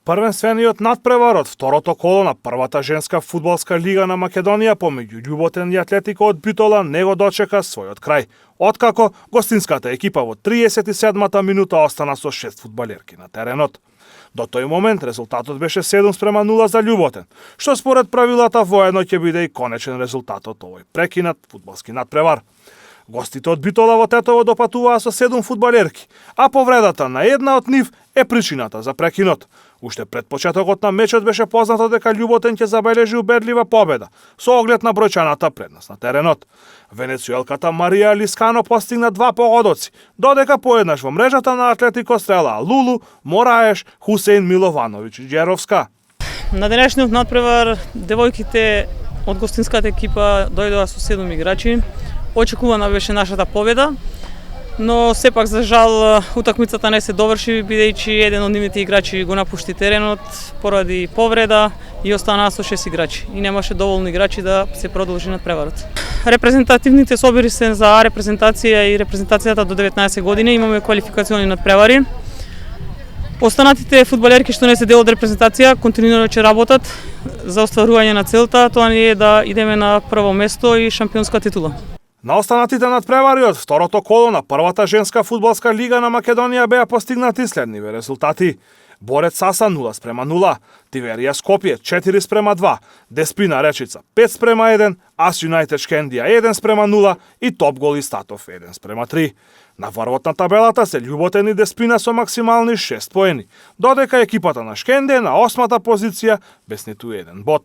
Првенствениот надпревар од второто коло на првата женска фудбалска лига на Македонија помеѓу Љуботен и Атлетико од Битола не го дочека својот крај, откако гостинската екипа во 37-та минута остана со 6 фудбалерки на теренот. До тој момент резултатот беше 7:0 за Љуботен, што според правилата воедно ќе биде и конечен резултат од овој прекинат фудбалски надпревар. Гостите од Битола во Тетово допатуваа со 7 фудбалерки, а повредата на една од нив е причината за прекинот. Уште пред почетокот на мечот беше познато дека Љуботен ќе забележи убедлива победа, со оглед на бројчаната предност на теренот. Венецуелката Марија Лискано постигна 2 погодоци, додека поеднаш во мрежата на Атлетико стрелаа Лулу, Мораеш, Хусеин Миловановиќ и Џеровска. На денешниот надпревар девојките од гостинската екипа дојдоа со 7 играчи. Очекувана беше нашата победа, но сепак за жал утакмицата не се доврши бидејќи еден од нивните играчи го напушти теренот поради повреда и останаа со 6 играчи и немаше доволно играчи да се продолжи надпреварот. Репрезентативните собери се за А репрезентација и репрезентацијата до 19 години, имаме квалификациони надпревари. Останатите фудбалерки што не се дел од репрезентација континуирано ќе работат за остварување на целта, тоа не е да идеме на прво место и шампионска титула. На останатите надпревари од второто коло на првата женска фудбалска лига на Македонија беа постигнати следниве резултати. Борец Саса 0:0, Тиверија Скопје 4:2, Деспина Речица 5:1, Ас Юнајтед Шкендија 1:0 и Топгол Истатов 1:3. На врвот на табелата се Љуботен и Деспина со максимални 6 поени, додека екипата на Шкендија на 8-та позиција без ниту еден бод.